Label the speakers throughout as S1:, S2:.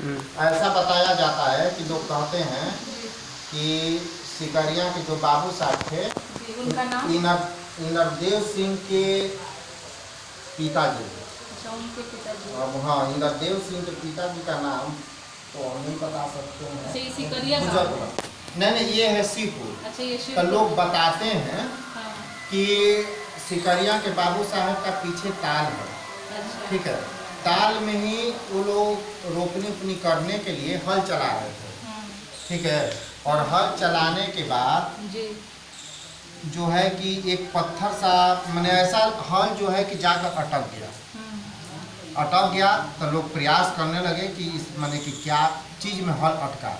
S1: ऐसा बताया जाता है कि लोग कहते हैं कि सिकरिया के जो बाबू साहब थे,
S2: उनका नाम
S1: इंद्रदेव सिंह के पिताजी।
S2: अच्छा, उनके पिताजी।
S1: अब हाँ, इंद्रदेव सिंह के पिताजी का नाम तो नहीं बता सकते हैं।
S2: अच्छा, ये सिकरिया
S1: नहीं, ये है सीपुर।
S2: अच्छा, ये
S1: तो लोग बताते हैं
S2: हाँ।
S1: कि सिकरिया के बाबू साहब का पीछे ताल है।
S2: अच्छा।
S1: ठीक है, ताल में ही वो लोग रोपनी करने के लिए हल चला रहे थे। ठीक है, और हल चलाने के बाद
S2: जी
S1: जो है कि एक पत्थर सा मैंने ऐसा हल जो है कि जाकर अटक गया। अटक गया तो लोग प्रयास करने लगे कि इस माने कि क्या चीज़ में हल अटका।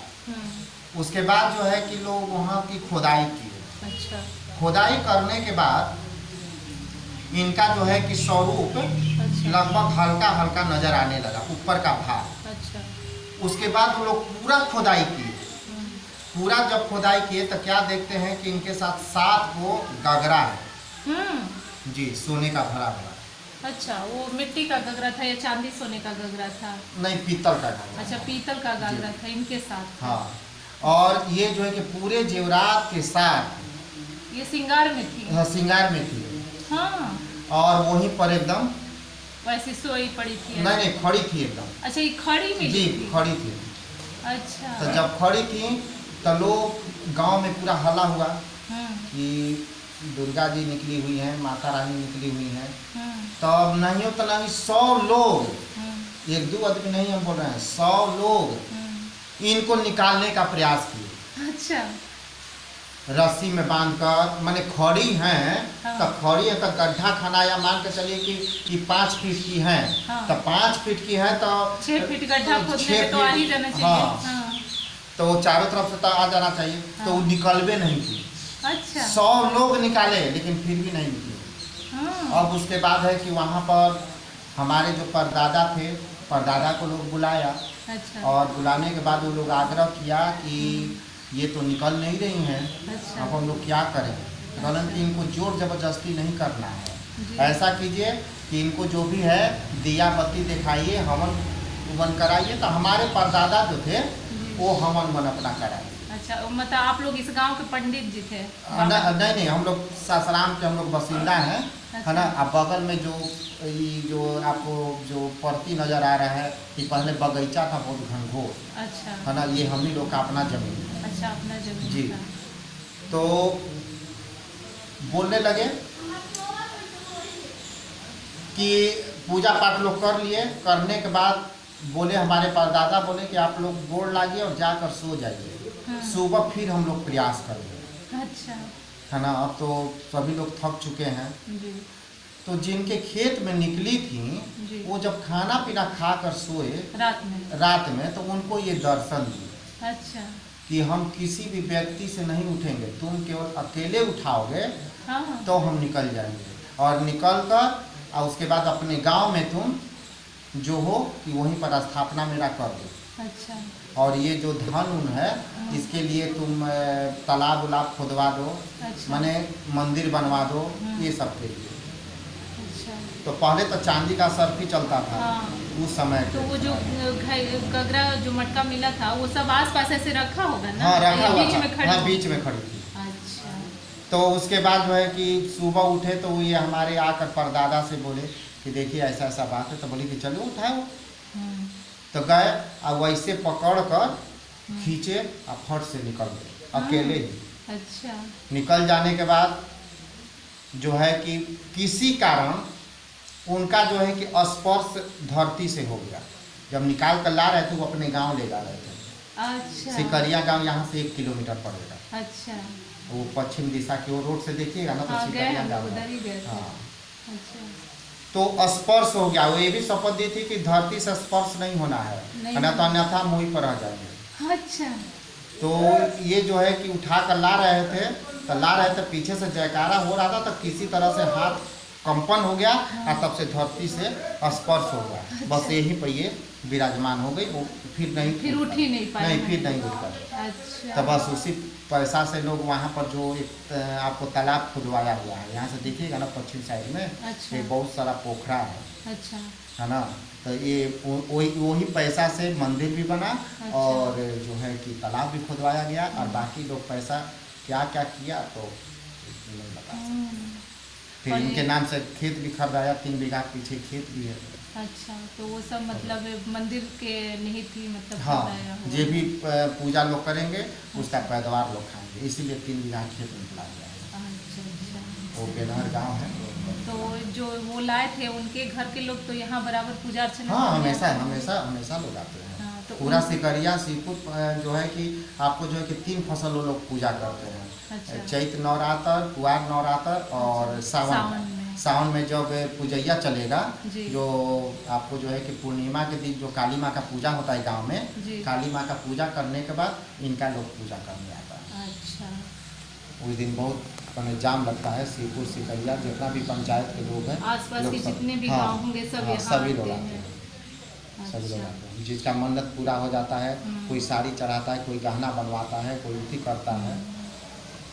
S1: उसके बाद जो है कि लोग वहाँ की खुदाई किए।
S2: अच्छा।
S1: खुदाई करने के बाद इनका जो है कि स्वरूप लगभग हल्का हल्का नजर आने लगा, ऊपर का भाग।
S2: अच्छा।
S1: उसके बाद वो लोग पूरा खुदाई किए। पूरा जब खुदाई किए तो क्या देखते हैं कि इनके साथ 7 वो गगरा है। जी, सोने का भरा भरा।
S2: अच्छा, वो मिट्टी का गगरा था या चांदी सोने का गगरा था?
S1: नहीं, पीतल का गगरा।
S2: अच्छा, पीतल का गगरा था इनके साथ।
S1: हाँ, और ये जो है कि पूरे जेवरात के साथ
S2: ये श्रृंगार में थी।
S1: हाँ, श्रृंगार में थी।
S2: हाँ।
S1: और वहीं पर एकदम
S2: वैसे सोई पड़ी थी?
S1: नहीं, खड़ी थी एकदम।
S2: अच्छा, ये खड़ी में
S1: जी,
S2: थी?
S1: खड़ी थी।
S2: अच्छा।
S1: तो जब खड़ी थी तो लोग गांव में पूरा हल्ला हुआ कि दुर्गा जी निकली हुई हैं, माता रानी निकली हुई हैं। तब नहीं हो तो नहीं 100 लोग, 1-2 आदमी नहीं हम बोल रहे हैं, 100 लोग इनको निकालने का प्रयास किए।
S2: अच्छा।
S1: रस्सी में बांधकर, माने खड़ी हैं।
S2: हाँ।
S1: तो खड़ी है तो गड्ढा खाना, या मान के चलिए कि 5 फीट की है।
S2: हाँ।
S1: तो 5 फीट की है तो
S2: 6 फीट गड्ढा खोदने में तो आ ही जाना चाहिए।
S1: हाँ। तो वो चारों तरफ से तो आ जाना चाहिए।
S2: हाँ।
S1: तो वो निकलवे नहीं थी।
S2: अच्छा।
S1: 100 लोग निकाले लेकिन फिर भी नहीं निकले।
S2: हाँ।
S1: अब उसके बाद है कि वहाँ पर हमारे जो परदादा थे, परदादा को लोग बुलाया।
S2: अच्छा।
S1: और बुलाने के बाद वो लोग आग्रह किया कि ये तो निकल नहीं रही हैं।
S2: अच्छा।
S1: अब हम लोग क्या करें? कहलन कि इनको जोर जबरदस्ती नहीं करना है। ऐसा कीजिए कि इनको जो भी है दिया बत्ती दिखाइए, हवन कराइए। तो हमारे परदादा जो थे वो हवन अपना कराए।
S2: अच्छा, मतलब आप लोग इस गांव के पंडित जी थे?
S1: नहीं, हम लोग सासाराम के हम लोग बासिंदा हैं।
S2: अच्छा।
S1: है ना। अब बगल में जो आपको जो परती नज़र आ रहा है कि पहले बगीचा था बहुत घनघोर।
S2: अच्छा।
S1: है ना, ये हम ही लोग का अपना जमीन है।
S2: अच्छा, अपना जमीन
S1: जी।
S2: था।
S1: तो बोलने लगे कि पूजा पाठ लोग कर लिए। करने के बाद बोले, हमारे परदादा बोले कि आप लोग गोड़ लागिए और जाकर सो जाइए। सुबह फिर हम लोग प्रयास करेंगे।
S2: अच्छा।
S1: है ना। अब तो सभी लोग थक चुके हैं।
S2: जी।
S1: तो जिनके खेत में निकली थी
S2: जी।
S1: वो जब खाना पीना खाकर सोए रात में तो उनको ये दर्शन दिए।
S2: अच्छा।
S1: कि हम किसी भी व्यक्ति से नहीं उठेंगे, तुम केवल अकेले उठाओगे।
S2: हाँ।
S1: तो हम निकल जाएंगे। और निकल कर और उसके बाद अपने गांव में तुम जो हो कि वहीं पर स्थापना मेरा कर दो।
S2: अच्छा।
S1: और ये जो धन उन है इसके लिए तुम तालाब उलाब खुदवा दो।
S2: अच्छा।
S1: माने मंदिर बनवा दो। ये सब के लिए।
S2: अच्छा।
S1: तो पहले तो चांदी का सर्फ ही चलता था।
S2: हाँ।
S1: उस समय
S2: तो वो जो गगरा जो मटका मिला था वो सब आस-पास ऐसे रखा होगा ना?
S1: हाँ, रखा हुआ
S2: बीच
S1: था।
S2: में खड़ी?
S1: हाँ, बीच में खड़ी थी।
S2: अच्छा।
S1: तो उसके बाद जो है कि सुबह उठे तो ये हमारे आकर परदादा से बोले कि देखिए ऐसा ऐसा बात है। तो बोले कि चलो उठाए वो। तो गए और वैसे पकड़ कर खींचे और फट से निकल गए अकेले ही।
S2: अच्छा।
S1: निकल जाने के बाद जो है कि किसी कारण उनका जो है कि स्पर्श धरती से हो गया। जब निकाल कर ला रहे थे वो अपने गांव ले जा रहे थे।
S2: अच्छा।
S1: सिकरिया गांव यहाँ से 1 किलोमीटर पड़ेगा।
S2: अच्छा।
S1: वो पश्चिम दिशा की ओर रोड से देखिएगा ना तो
S2: हाँ,
S1: सिकरिया गांव
S2: उधर ही गए थे।
S1: हाँ।
S2: अच्छा।
S1: तो स्पर्श हो गया। वो ये भी शपथ दी थी कि धरती से स्पर्श नहीं होना है, ना तो अन्यथा मुँह पर रह जाएंगे।
S2: अच्छा।
S1: तो ये जो है कि उठा कर ला रहे थे। तो ला रहे थे, पीछे से जयकारा हो रहा था। तो किसी तरह से हाथ कंपन हो गया और तब से धरती से स्पर्श हो गया, बस यही पे ये विराजमान हो गई। वो फिर
S2: उठ ही नहीं पाई।
S1: नहीं, फिर नहीं उठ पाई।
S2: अच्छा।
S1: तो बस उसी पैसा से लोग वहाँ पर जो एक आपको तालाब खुदवाया हुआ है, यहाँ से देखिएगा ना पश्चिम साइड में,
S2: अच्छा।
S1: एक बहुत सारा पोखरा है।
S2: अच्छा।
S1: है ना, तो ये वही पैसा से मंदिर भी बना।
S2: अच्छा।
S1: और जो है कि तालाब भी खुदवाया गया, और बाकी लोग पैसा क्या क्या किया तो नहीं बता सकते। फिर इनके नाम से खेत भी खरीदाया, 3 बीघा पीछे खेत भी है।
S2: अच्छा, तो वो सब मतलब मंदिर के निहित ही मतलब
S1: हाँ,
S2: बनाया हुआ
S1: जो
S2: है।
S1: भी पूजा लोग करेंगे उसका पैदावार लोग खाएंगे, इसीलिए 3 बीघा खेत निकला गया है।
S2: अच्छा अच्छा।
S1: वो बेनहर गाँव है।
S2: तो जो वो लाए थे उनके घर के लोग तो यहाँ बराबर पूजा अर्चना
S1: हाँ,
S2: करने
S1: हमेशा
S2: आते हैं।
S1: हमेशा हमेशा लोग आते हैं।
S2: हाँ, तो
S1: पूरा सिकरिया सीपुर जो है कि आपको जो है कि 3 फसल वो लोग पूजा करते हैं।
S2: अच्छा।
S1: चैत नवरात्र, कुआर नवरात्र और सावन में जब पूजैया चलेगा,
S2: जी।
S1: जो आपको जो है कि पूर्णिमा के दिन जो काली माँ का पूजा होता है गांव में,
S2: जी।
S1: काली माँ का पूजा करने के बाद इनका लोग पूजा करने आता है।
S2: अच्छा।
S1: उस दिन बहुत मैंने जाम लगता है। सीपुर सिकरिया जितना भी पंचायत के लोग हैं,
S2: आसपास
S1: लोग
S2: के
S1: सब-
S2: जितने भी
S1: हाँ,
S2: गांव होंगे सब
S1: हाँ,
S2: यहाँ
S1: सभी
S2: आते
S1: लोग
S2: हैं।
S1: आते हैं, सभी लोग
S2: अच्छा।
S1: आते हैं। जिसका मन्नत पूरा हो जाता है, कोई साड़ी चढ़ाता है, कोई गहना बनवाता है, कोई उठी करता है।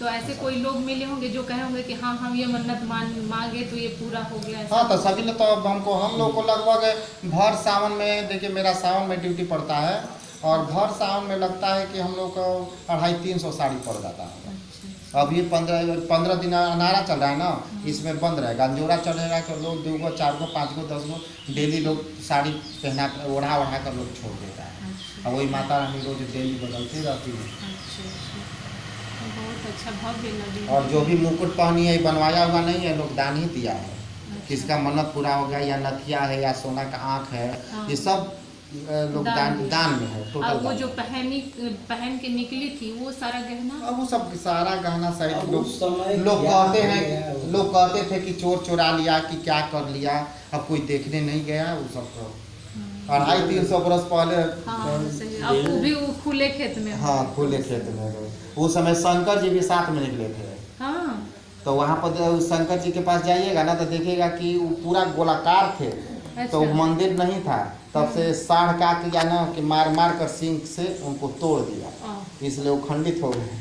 S2: तो ऐसे कोई लोग मिले होंगे जो कहे होंगे कि हाँ हम ये मन्नत मांगे तो ये पूरा हो गया।
S1: हाँ, तो सभी ने तो अब हम लोग को लगभग भर सावन में, देखिए मेरा सावन में ड्यूटी पड़ता है, और भर सावन में लगता है कि हम लोग को 250-300 साड़ी पड़ जाता है।
S2: अच्छा।
S1: अब ये 15 दिन अनारा चल रहा है ना, इसमें बंद रहेगा। अंजोरा चलेगा कि लोग 2 गो 4 गो 5 गो 10 गो डेली लोग साड़ी पहना ओढ़ा कर लोग छोड़ देता है।
S2: अच्छा।
S1: और वही माता रानी रोज डेली बदलती रहती है।
S2: अच्छा अच्छा। तो बहुत अच्छा भव्य लगी।
S1: और जो भी मुकुट पहनी है बनवाया हुआ नहीं है, लोग दान ही दिया है। किसका मन्नत पूरा हो गया, या नथिया है, या सोना का आँख है, ये सब लोग दान में है। टोटल
S2: वो जो पहन के निकली थी वो सारा गहना,
S1: अब वो सब सारा गहना शायद
S3: लोग
S1: लोग कहते थे कि चोर चुरा लिया कि क्या कर लिया, अब कोई देखने नहीं गया। वो सब तो 250-300 बरस पहले।
S2: हाँ सही। अब वो भी वो खुले खेत में।
S1: हाँ, खुले खेत में गए। उस समय शंकर जी भी साथ में निकले थे।
S2: हाँ।
S1: तो वहाँ पर शंकर जी के पास जाइएगा ना, तो देखिएगा कि वो पूरा गोलाकार थे।
S2: अच्छा।
S1: तो मंदिर नहीं था, तब से साढ़ का किया ना कि मार कर सिंह से उनको तोड़ दिया, इसलिए वो खंडित हो गए।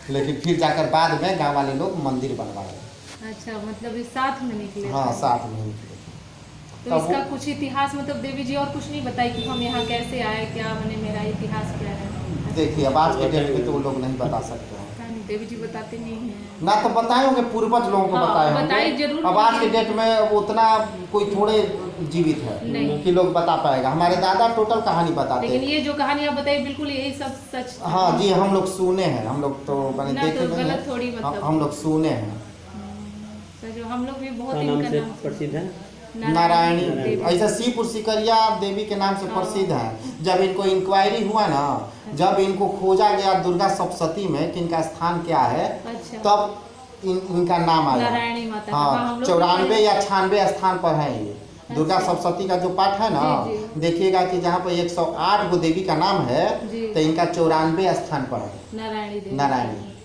S1: लेकिन फिर जाकर बाद में गांव वाले लोग मंदिर बनवाए।
S2: अच्छा, मतलब इस साथ में निकले।
S1: हाँ,
S2: थे।
S1: साथ में निकले।
S2: तो इसका कुछ इतिहास मतलब देवी जी और कुछ नहीं बताई कि हम यहाँ कैसे आए, क्या मैंने मेरा इतिहास क्या है?
S1: देखिए, अब आज के डेट में तो वो लोग नहीं बता सकते हैं
S2: देवी जी बताते नहीं हैं
S1: ना, तो बताए होंगे पूर्वज लोगों को।
S2: हाँ,
S1: बताए
S2: बताए
S1: होंगे।
S2: जरूर
S1: अब आज के
S2: होंगे।
S1: डेट में उतना कोई थोड़े जीवित है
S2: नहीं।
S1: कि लोग बता पाएगा। हमारे दादा टोटल कहानी बताते
S2: लेकिन
S1: हैं।
S2: ये जो कहानी आप बताई बिल्कुल यही सब सच।
S1: हाँ जी, हम लोग सुने हैं, हम लोग तो मैंने
S2: ना
S1: देखे
S2: तो
S1: नहीं
S2: गलत थोड़ी
S1: हैं।
S2: मतलब।
S1: हम लोग सुने हैं।
S2: तो जो हम लोग भी बहुत
S3: क्या नाम
S2: इनका
S3: से
S2: नाम
S3: प्रसिद्ध है?
S1: नारायणी
S2: देवी।
S1: ऐसा सीपुर सिकरिया देवी के नाम से
S2: हाँ।
S1: प्रसिद्ध है। जब इनको इंक्वायरी हुआ ना, जब इनको खोजा गया दुर्गा सप्तशती में कि इनका स्थान क्या है,
S2: अच्छा।
S1: तब इनका नाम आया।
S2: नारायणी माता का।
S1: हाँ,
S2: हम लोग
S1: 94 या 96 स्थान पर है ये। दुर्गा सप्तशती का जो पाठ है ना,
S2: जी, जी।
S1: देखिएगा कि जहाँ पर 108 गो देवी का नाम है,
S2: जी।
S1: तो इनका 94 स्थान पर है
S2: नारायणी देवी।
S1: नारायणी।